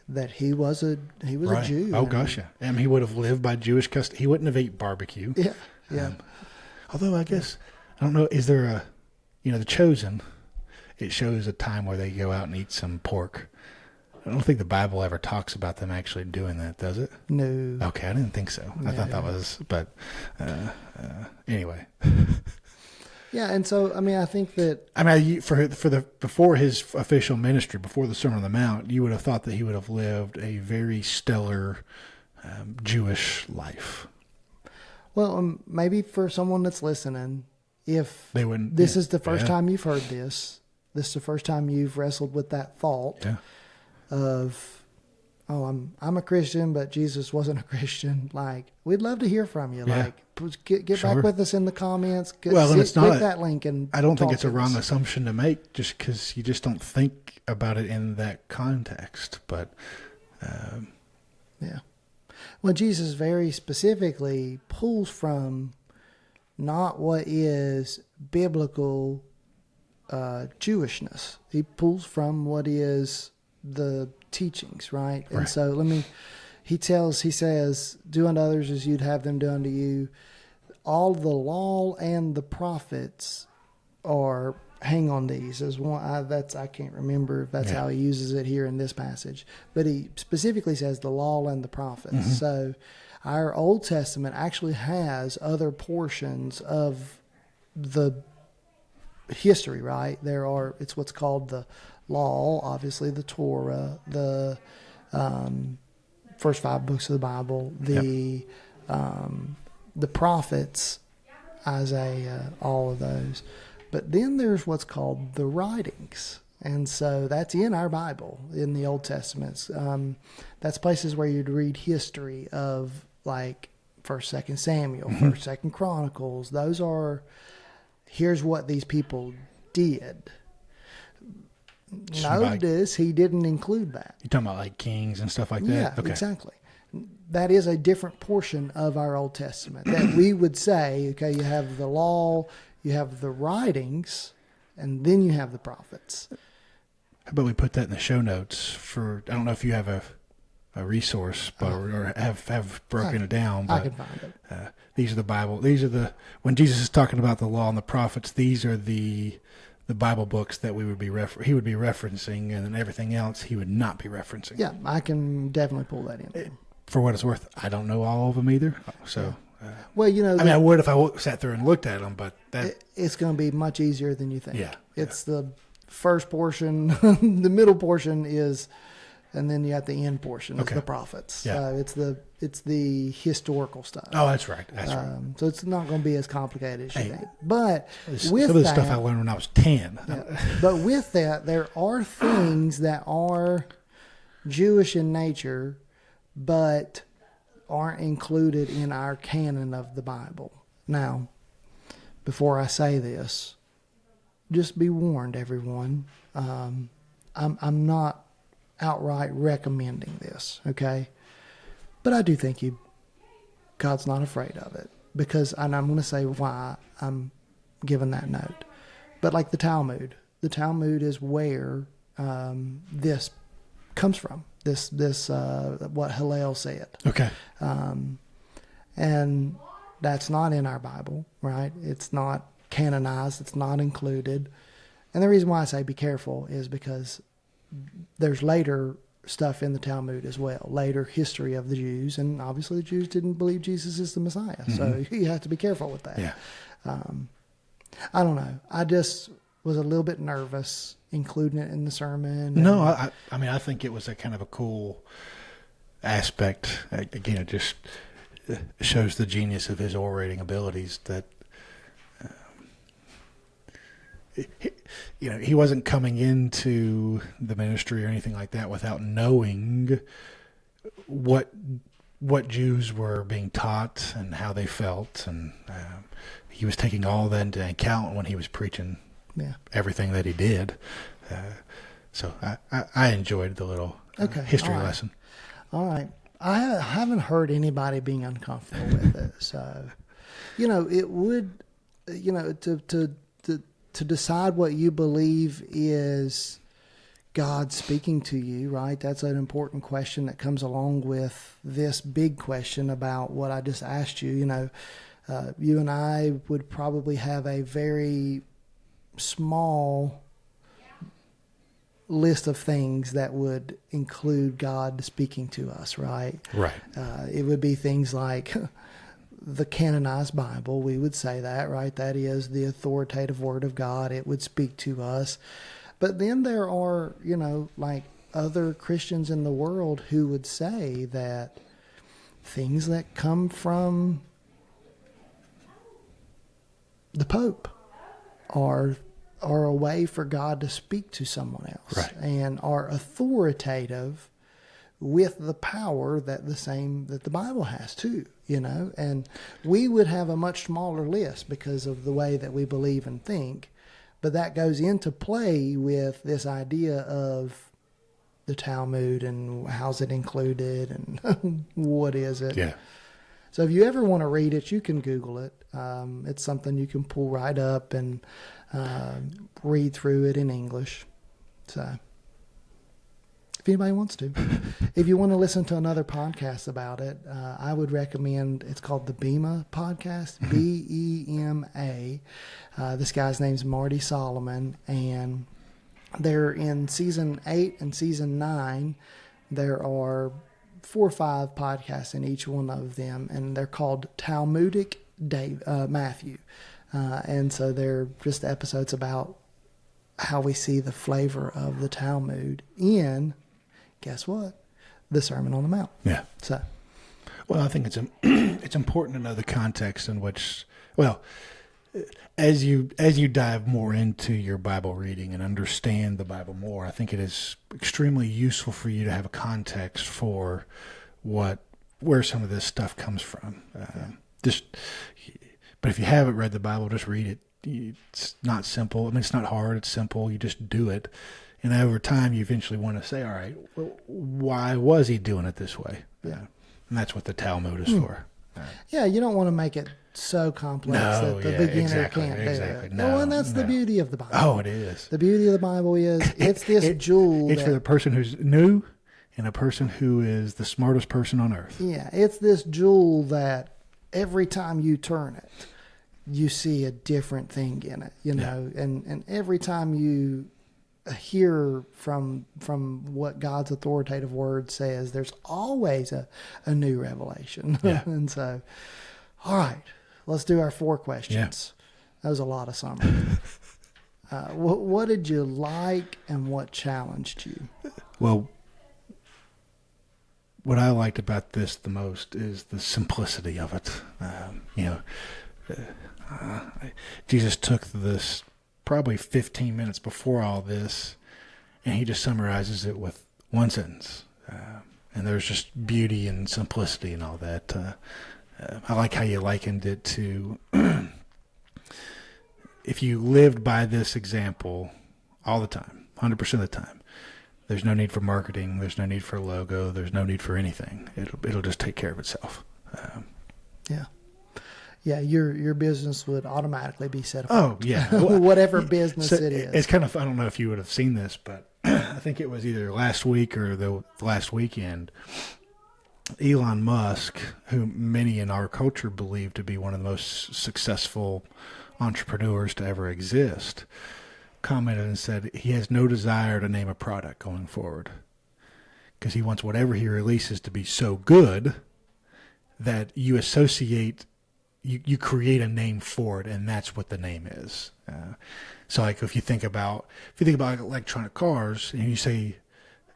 that he was a right. Jew. Oh gosh, yeah. I mean, he would have lived by Jewish custom. He wouldn't have ate barbecue. Yeah. Yeah. Although I guess I don't know. Is there the Chosen? It shows a time where they go out and eat some pork. I don't think the Bible ever talks about them actually doing that, does it? No. Okay, I didn't think so. No. I thought that was, but anyway. Yeah, and so I mean, I think that before his official ministry, before the Sermon on the Mount, you would have thought that he would have lived a very stellar Jewish life. well, maybe for someone that's listening, if They wouldn't. this is the first time you've heard this is the first time you've wrestled with that thought Yeah. of, oh, I'm a Christian, but Jesus wasn't a Christian. Like, we'd love to hear from you. Yeah. Like, get Sure. back with us in the comments. And it's not click that link, and I don't think talk it's a to wrong us. assumption to make, just because you just don't think about it in that context. But Yeah. Well, Jesus very specifically pulls from not what is biblical Jewishness. He pulls from what is the teachings, right? And Right. so he says, do unto others as you'd have them do unto you. All the law and the prophets are, hang on these as one. I can't remember if that's how he uses it here in this passage, but he specifically says the law and the prophets. Mm-hmm. So our Old Testament actually has other portions of the history, right? It's what's called the law, obviously the Torah, the first 5 books of the Bible, the prophets, Isaiah, all of those. But then there's what's called the writings. And so that's in our Bible, in the Old Testament. That's places where you'd read history of, like, 1st, 2nd Samuel, 1st, 2nd Chronicles. Those are, here's what these people did. Notice he didn't include that. you're talking about like kings and stuff like that? Yeah, Okay. exactly. That is a different portion of our Old Testament that we would say, okay, you have the law, you have the writings, and then you have the prophets. How about we put that in the show notes for, I don't know if you have a resource, but or have broken it down. But, I can find it. these are the Bible. When Jesus is talking about the law and the prophets, these are the Bible books that he would be referencing, and then everything else he would not be referencing. Yeah, I can definitely pull that in. For what it's worth, I don't know all of them either. So, Well, I would if I sat there and looked at them, but it's going to be much easier than you think. Yeah, It's the first portion, the middle portion is, and then you got the end portion is the prophets. Yeah. It's the historical stuff. Oh, that's right. That's right. So it's not going to be as complicated as you think. But Some with of the that, stuff I learned when I was 10. but with that, there are things that are Jewish in nature, but aren't included in our canon of the Bible. Now, before I say this, just be warned, everyone. I'm not outright recommending this, okay? But I do think God's not afraid of it. because, and I'm going to say why I'm giving that note. But like the Talmud is where this comes from. This what Hillel said. Okay. And that's not in our Bible, right? It's not canonized. It's not included. And the reason why I say be careful is because there's later stuff in the Talmud as well, later history of the Jews. And obviously the Jews didn't believe Jesus is the Messiah. Mm-hmm. So you have to be careful with that. Yeah. I don't know. I just was a little bit nervous including it in the sermon. No, I mean, I think it was a kind of a cool aspect. Again, it just shows the genius of his orating abilities that, he wasn't coming into the ministry or anything like that without knowing what Jews were being taught and how they felt. And he was taking all that into account when he was preaching everything that he did. So I enjoyed the little history lesson. All right. I haven't heard anybody being uncomfortable with it. So, it would, to decide what you believe is God speaking to you, right? That's an important question that comes along with this big question about what I just asked you. You and I would probably have a very small list of things that would include God speaking to us, right? Right. It would be things like the canonized Bible. We would say that, right? That is the authoritative word of God. It would speak to us. But then there are, like other Christians in the world who would say that things that come from the Pope are a way for God to speak to someone else, right, and are authoritative with the power that the Bible has too, and we would have a much smaller list because of the way that we believe and think, but that goes into play with this idea of the Talmud and how's it included and what is it. Yeah. So if you ever want to read it, you can Google it. It's something you can pull right up and read through it in English. So if anybody wants to. If you want to listen to another podcast about it, I would recommend, it's called the Bema podcast, Bema. This guy's name's Marty Solomon, and they're in season 8 and season 9. There are 4 or 5 podcasts in each one of them, and they're called Talmudic Matthew. And so they're just episodes about how we see the flavor of the Talmud in, guess what? The Sermon on the Mount. Yeah. So, well, I think it's important to know the context in which, as you dive more into your Bible reading and understand the Bible more, I think it is extremely useful for you to have a context for where some of this stuff comes from. But if you haven't read the Bible, just read it. It's not simple. I mean, it's not hard. It's simple. You just do it. And over time, you eventually want to say, all right, well, why was he doing it this way? Yeah. And that's what the Talmud is for. Yeah, you don't want to make it so complex that the beginner can't do it. No, and that's the beauty of the Bible. Oh, it is. The beauty of the Bible is it's this jewel. It's for the person who's new and a person who is the smartest person on earth. Yeah, it's this jewel that every time you turn it, you see a different thing in it, and every time you hear from what God's authoritative word says, there's always a new revelation. Yeah. And so, all right, let's do our 4 questions. Yeah. That was a lot of summary. What did you like and what challenged you? Well, what I liked about this the most is the simplicity of it. Jesus took this probably 15 minutes before all this, and he just summarizes it with one sentence. And there's just beauty and simplicity and all that. I like how you likened it to if you lived by this example all the time, 100% of the time, there's no need for marketing, there's no need for a logo, there's no need for anything. It'll just take care of itself. Yeah. Yeah, your business would automatically be set Oh, apart. yeah. Whatever business So it is. it's kind of, I don't know if you would have seen this, but I think it was either last week or the last weekend. Elon Musk, who many in our culture believe to be one of the most successful entrepreneurs to ever exist, commented and said he has no desire to name a product going forward because he wants whatever he releases to be so good that you associate, you create a name for it, and that's what the name is. So like if you think about electronic cars and you say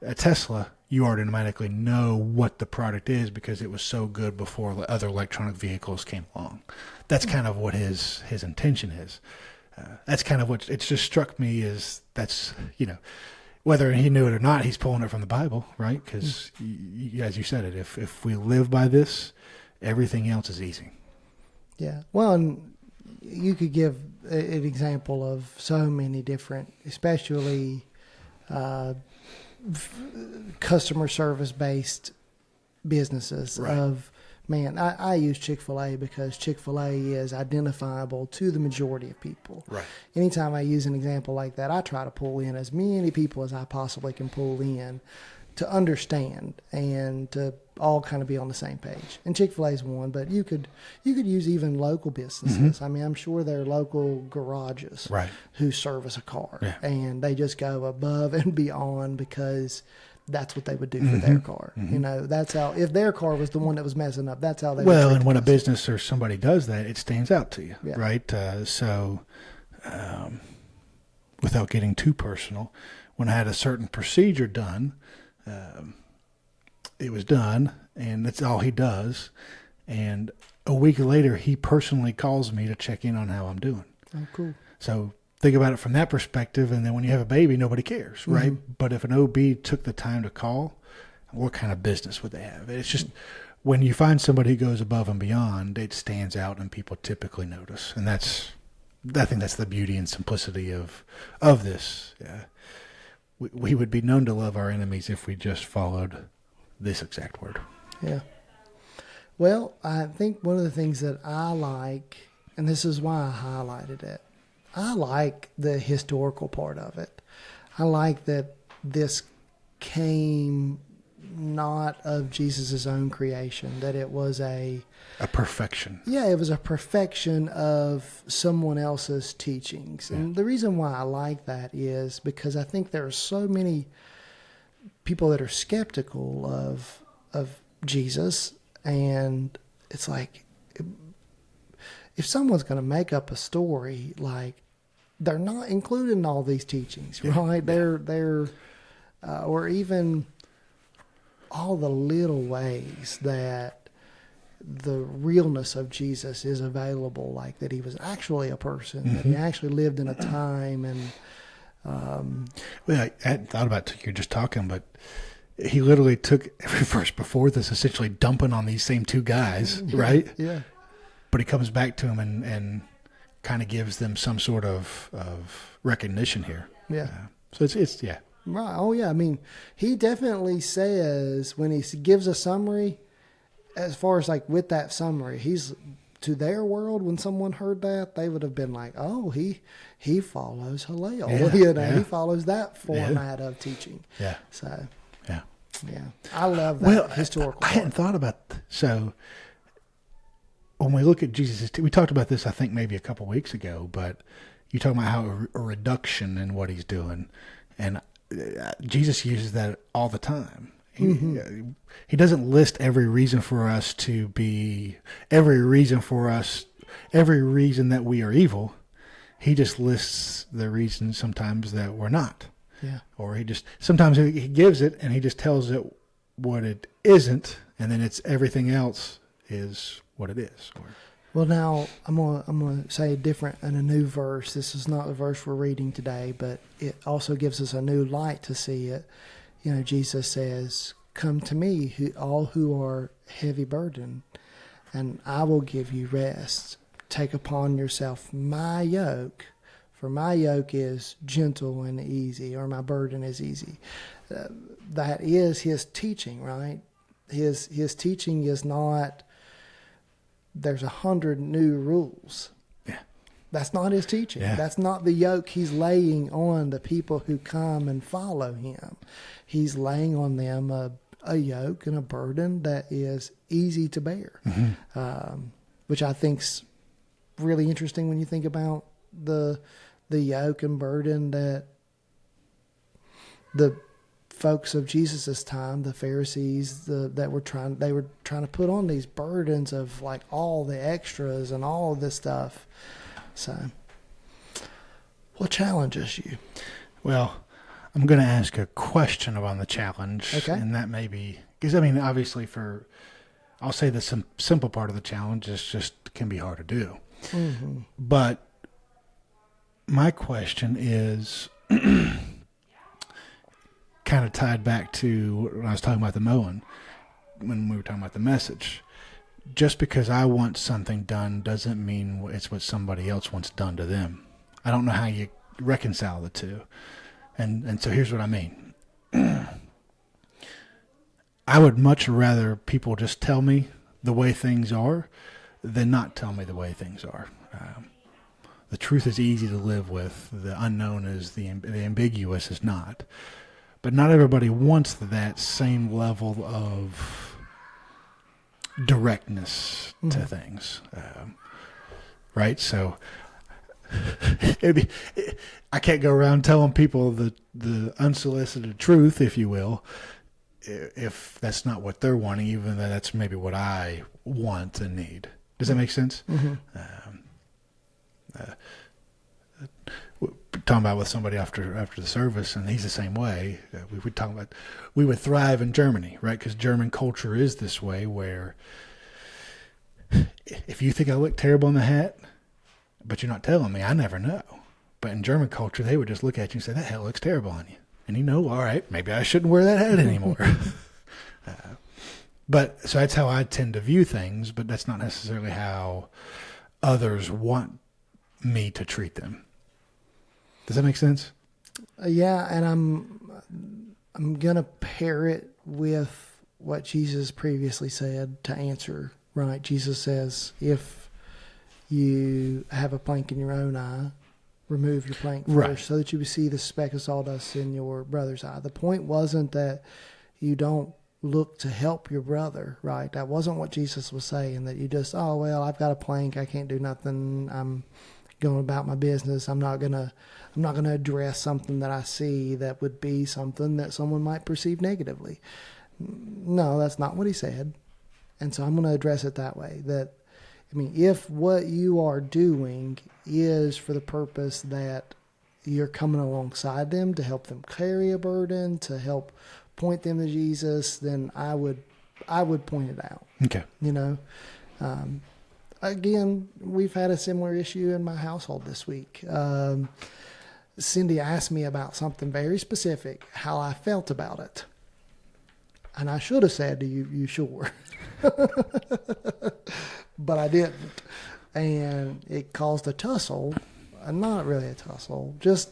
a Tesla, you automatically know what the product is because it was so good before other electronic vehicles came along. That's kind of what his intention is. That's kind of what it's just struck me as that's, whether he knew it or not, he's pulling it from the Bible, right? Because as you said it, if we live by this, everything else is easy. Yeah. Well, and you could give an example of so many different, especially customer service based businesses. Right. I use Chick-fil-A because Chick-fil-A is identifiable to the majority of people. Right. Anytime I use an example like that, I try to pull in as many people as I possibly can pull in to understand and to all kind of be on the same page. And Chick-fil-A is one, but you could use even local businesses. Mm-hmm. I mean, I'm sure there are local garages right. who service a car, yeah. and they just go above and beyond because that's what they would do for mm-hmm. their car. Mm-hmm. That's how, if their car was the one that was messing up, that's how they would. Well, and when a business or somebody does that, it stands out to you, yeah. right? Without getting too personal, when I had a certain procedure done, it was done, and that's all he does. And a week later, he personally calls me to check in on how I'm doing. Oh, cool. So think about it from that perspective. And then when you have a baby, nobody cares, right? Mm-hmm. But if an OB took the time to call, what kind of business would they have? It's just when you find somebody who goes above and beyond, it stands out and people typically notice. And I think that's the beauty and simplicity of this. Yeah. We would be known to love our enemies if we just followed this exact word. Yeah. Well, I think one of the things that I like, and this is why I highlighted it, I like the historical part of it. I like that this came not of Jesus' own creation, that it was a perfection. Yeah, it was a perfection of someone else's teachings. Yeah. And the reason why I like that is because I think there are so many people that are skeptical of Jesus, and it's like if someone's going to make up a story, like they're not including all these teachings, yeah. right? Yeah. They're or even all the little ways that the realness of Jesus is available, like that he was actually a person, mm-hmm. that he actually lived in a time. And well, I hadn't thought about it. You're just talking, but he literally took every verse before this, essentially dumping on these same two guys, right? Yeah. But he comes back to them and kind of gives them some sort of recognition here. Yeah. So it's yeah. Right. Oh, yeah. I mean, he definitely says when he gives a summary, as far as like with that summary, he's to their world. When someone heard that, they would have been like, "Oh, he follows Hillel. Yeah, he follows that format of teaching." Yeah. So. Yeah. I love that historical. I hadn't thought about so. When we look at Jesus, we talked about this, I think maybe a couple weeks ago, but you talk about how a reduction in what he's doing, and Jesus uses that all the time. He doesn't list every reason that we are evil. He just lists the reasons sometimes that we're not. Yeah. Or sometimes he gives it and he just tells it what it isn't, and then it's everything else is what it is. Well, now I'm gonna say a different and a new verse. This is not the verse we're reading today, but it also gives us a new light to see it. Jesus says, "Come to me, all who are heavy burdened, and I will give you rest. Take upon yourself my yoke, for my yoke is gentle and easy, or my burden is easy." That is his teaching, right? His teaching is not there's 100 new rules. Yeah. That's not his teaching. Yeah. That's not the yoke he's laying on the people who come and follow him. He's laying on them a yoke and a burden that is easy to bear, which I think's really interesting when you think about the yoke and burden that the folks of Jesus's time, the Pharisees, they were trying to put on these burdens of like all the extras and all of this stuff. So, what challenges you? Well, I'm going to ask a question on the challenge. Okay. And that may be, because I mean, obviously I'll say the simple part of the challenge is just can be hard to do. Mm-hmm. But my question is kind of tied back to when I was talking about the mowing, when we were talking about the message. Just because I want something done doesn't mean it's what somebody else wants done to them. I don't know how you reconcile the two. And so here's what I mean. I would much rather people just tell me the way things are than not tell me the way things are. The truth is easy to live with. The unknown is the ambiguous is not. But not everybody wants that same level of directness to things, right? So I can't go around telling people the unsolicited truth, if you will, if that's not what they're wanting, even though that's maybe what I want and need. Does that make sense? Mm-hmm. Talking about with somebody after the service, and he's the same way. We would talk about we would thrive in Germany, right? Because German culture is this way, where if you think I look terrible in the hat, but you're not telling me, I never know. But in German culture, they would just look at you and say, "That hat looks terrible on you," and you know, all right, maybe I shouldn't wear that hat anymore. But so that's how I tend to view things, but that's not necessarily how others want me to treat them. Does that make sense? Yeah, and I'm gonna pair it with what Jesus previously said to answer. Right? Jesus says, if you have a plank in your own eye, remove your plank first, right, so that you will see the speck of sawdust in your brother's eye. The point wasn't that you don't look to help your brother, right? That wasn't what Jesus was saying, that you just, oh, well, I've got a plank, I can't do nothing, I'm going about my business, I'm not gonna address something that I see that would be something that someone might perceive negatively. No, that's not what he said. And so I'm going to address it that way. That, I mean, if what you are doing is for the purpose that you're coming alongside them to help them carry a burden, to help point them to Jesus, then I would point it out. Okay. You know, again, we've had a similar issue in my household this week. Cindy asked me about something very specific, how I felt about it. And I should have said to you, you sure? But I didn't. And it caused a tussle. Not really a tussle. Just,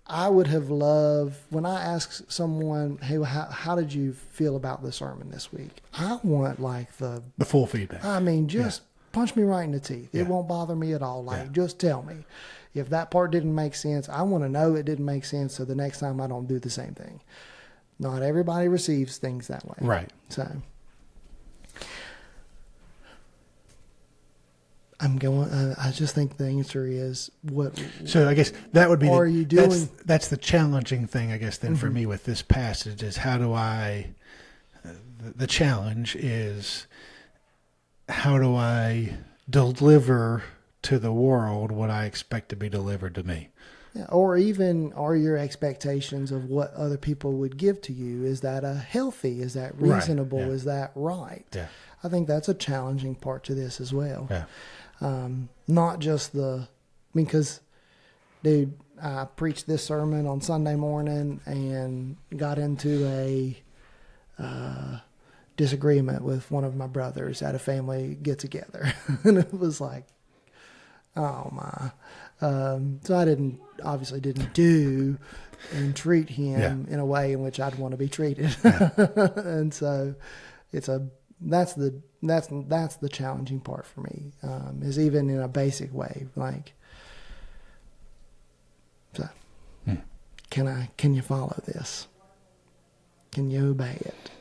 I would have loved, when I ask someone, hey, how did you feel about the sermon this week? I want like the full feedback. I mean, just punch me right in the teeth. Yeah. It won't bother me at all. Like, just tell me. If that part didn't make sense, I want to know it didn't make sense, so the next time I don't do the same thing. Not everybody receives things that way. Right. So I'm going, I just think the answer is what. So I guess that would be, are you doing? That's the challenging thing, I guess, then for me with this passage is how do I, the challenge is how do I deliver to the world what I expect to be delivered to me? Yeah, or even are your expectations of what other people would give to you, is that healthy? Is that reasonable? Right. Yeah. Is that right? Yeah. I think that's a challenging part to this as well. Yeah. Not just because, dude, I preached this sermon on Sunday morning and got into a disagreement with one of my brothers at a family get-together. And it was like, oh my. So I obviously didn't do and treat him in a way in which I'd want to be treated. Yeah. And so it's a that's the challenging part for me, is even in a basic way, like, so, can you follow this? Can you obey it?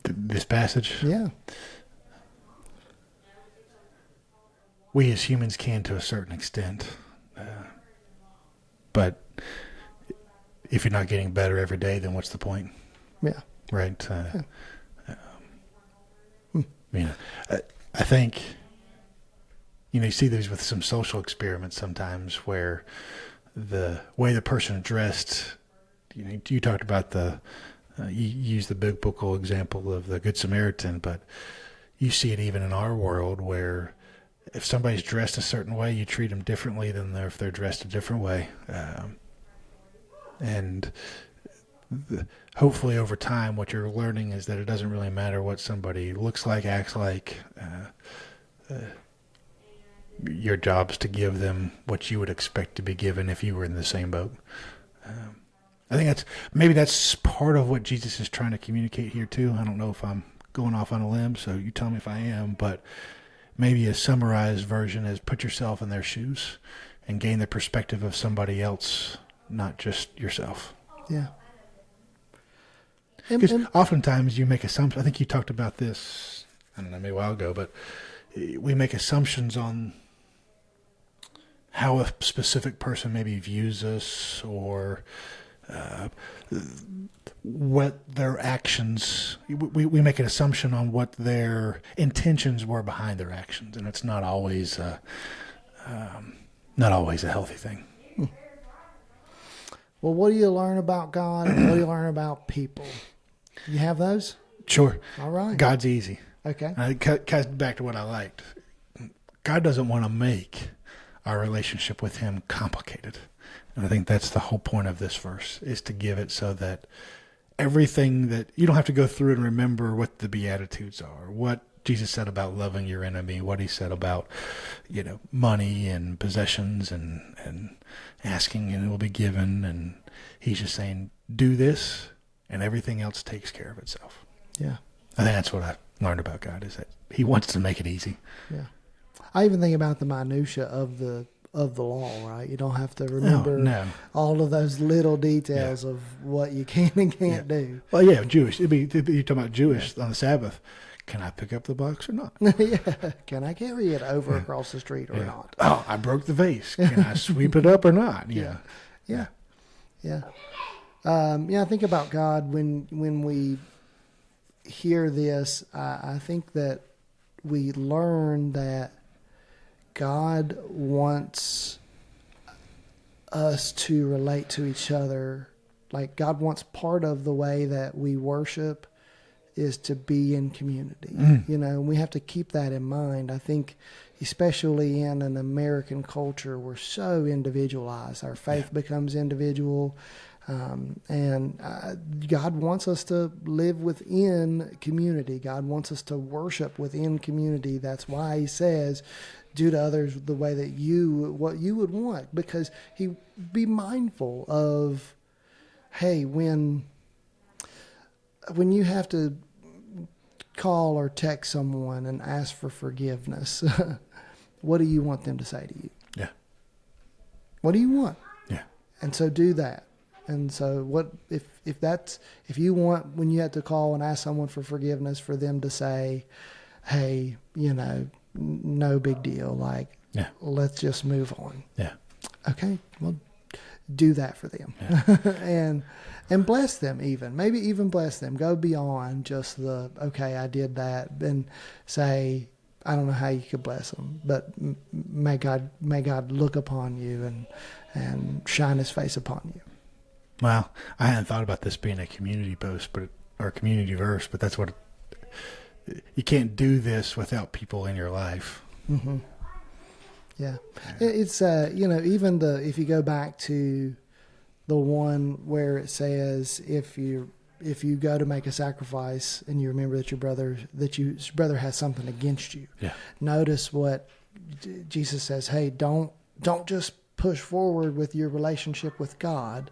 This passage? Yeah. We as humans can to a certain extent. But if you're not getting better every day, then what's the point? Yeah. Right? I think, you see these with some social experiments sometimes where the way the person dressed, you talked about you use the biblical example of the Good Samaritan, but you see it even in our world where if somebody's dressed a certain way, you treat them differently than if they're dressed a different way. Hopefully over time, what you're learning is that it doesn't really matter what somebody looks like, acts like. Your job's to give them what you would expect to be given if you were in the same boat. I think that's part of what Jesus is trying to communicate here too. I don't know if I'm going off on a limb, so you tell me if I am, but maybe a summarized version is put yourself in their shoes and gain the perspective of somebody else, not just yourself. Yeah. Because oftentimes you make assumptions. I think you talked about this, I don't know, maybe a while ago, but we make assumptions on how a specific person maybe views us or what their actions, we make an assumption on what their intentions were behind their actions, and it's not always a healthy thing. Well, what do you learn about God and what do you learn about people? You have those? Sure. All right. God's easy. Okay. It cuts back to what I liked. God doesn't want to make our relationship with him complicated. And I think that's the whole point of this verse, is to give it so that everything that you don't have to go through and remember what the Beatitudes are, what Jesus said about loving your enemy, what he said about, money and possessions and asking and it will be given. And he's just saying, do this and everything else takes care of itself. Yeah. I think that's what I learned about God, is that he wants to make it easy. Yeah. I even think about the minutia of the law, right? You don't have to remember all of those little details of what you can and can't do. Well, yeah, Jewish. You're talking about Jewish on the Sabbath. Can I pick up the box or not? Yeah. Can I carry it over across the street or not? Oh, I broke the vase. Can I sweep it up or not? Yeah. I think about God when we hear this. I think that we learn that God wants us to relate to each other. Like, God wants part of the way that we worship is to be in community. And we have to keep that in mind. I think especially in an American culture, we're so individualized. Our faith becomes individual. And God wants us to live within community. God wants us to worship within community. That's why he says, do to others the way that what you would want, because he be mindful of, hey, when you have to call or text someone and ask for forgiveness, what do you want them to say to you? Yeah. What do you want? Yeah. And so do that. And so what if you want, when you have to call and ask someone for forgiveness, for them to say, hey, no big deal, like, let's just move on. Yeah. Okay, well, do that for them. and bless them even. Maybe even bless them. Go beyond just the, okay, I did that, and say, I don't know how you could bless them, but may God look upon you and shine his face upon you. Well, I hadn't thought about this being a community post, or a community verse, but that's what you can't do this without people in your life. Mm-hmm. Yeah. It's even if you go back to the one where it says, if you go to make a sacrifice and you remember that your brother has something against you, notice what Jesus says. Hey, don't just push forward with your relationship with God.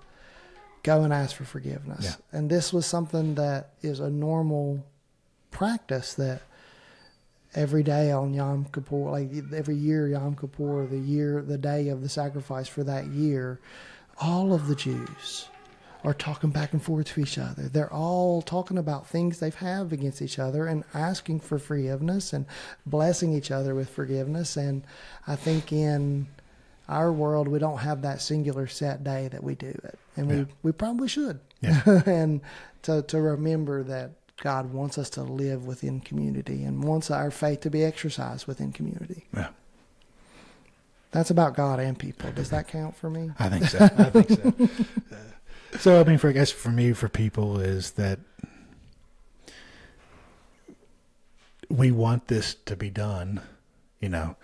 Go and ask for forgiveness. And this was something that is a normal practice that every day on Yom Kippur, like every year Yom Kippur, the day of the sacrifice for that year, all of the Jews are talking back and forth to each other. They're all talking about things they've had against each other and asking for forgiveness and blessing each other with forgiveness. And I think in our world, we don't have that singular set day that we do it. And we probably should. Yeah. And to remember that God wants us to live within community and wants our faith to be exercised within community. Yeah. That's about God and people. Does that count for me? I think so. I think so. So, I mean, I guess for me, for people, is that we want this to be done, you know.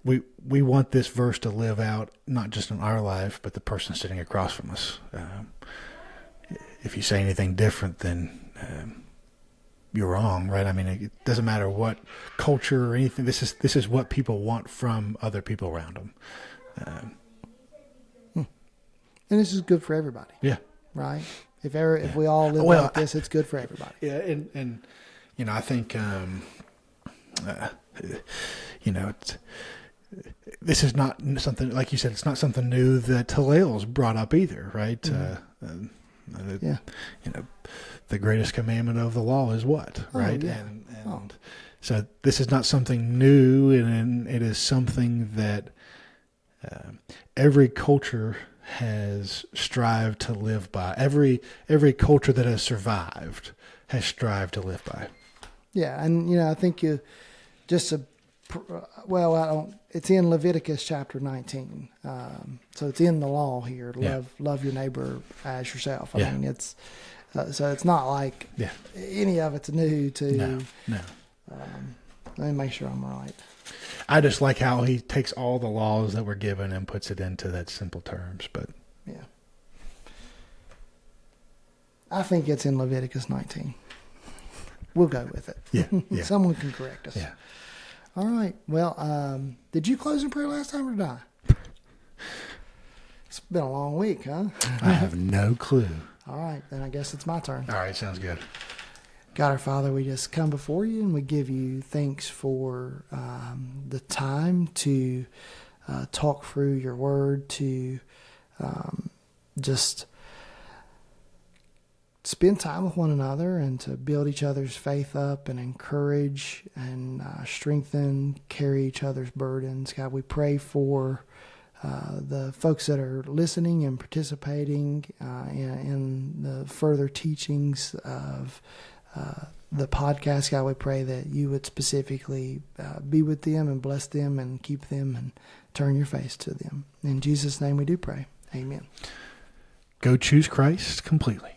We want this verse to live out, not just in our life, but the person sitting across from us. If you say anything different, then you're wrong, right? I mean, it doesn't matter what culture or anything. This is what people want from other people around them. And this is good for everybody. Yeah. Right? If we all live like this, it's good for everybody. Yeah, and you know, I think you know, this is not something, like you said, it's not something new that Hillel's brought up either, right? Mm-hmm. You know, the greatest commandment of the law is what, right? Yeah. And so this is not something new, and it is something that every culture has strived to live by. Every culture that has survived has strived to live by. Yeah, and you know, I think it's in Leviticus chapter 19. So it's in the law here. Love your neighbor as yourself. I mean, it's so it's not like any of it's new to. No. Let me make sure I'm right. I just like how he takes all the laws that were given and puts it into that simple terms. But yeah, I think it's in Leviticus 19. We'll go with it. Yeah. Someone can correct us. Yeah. All right. Well, did you close in prayer last time or did I? It's been a long week, huh? I have no clue. All right. Then I guess it's my turn. All right. Sounds good. God, our Father, we just come before you and we give you thanks for the time to talk through your word, to just spend time with one another and to build each other's faith up and encourage and strengthen, carry each other's burdens. God, we pray for the folks that are listening and participating in the further teachings of the podcast. God, we pray that you would specifically be with them and bless them and keep them and turn your face to them. In Jesus' name we do pray. Amen. Go choose Christ completely.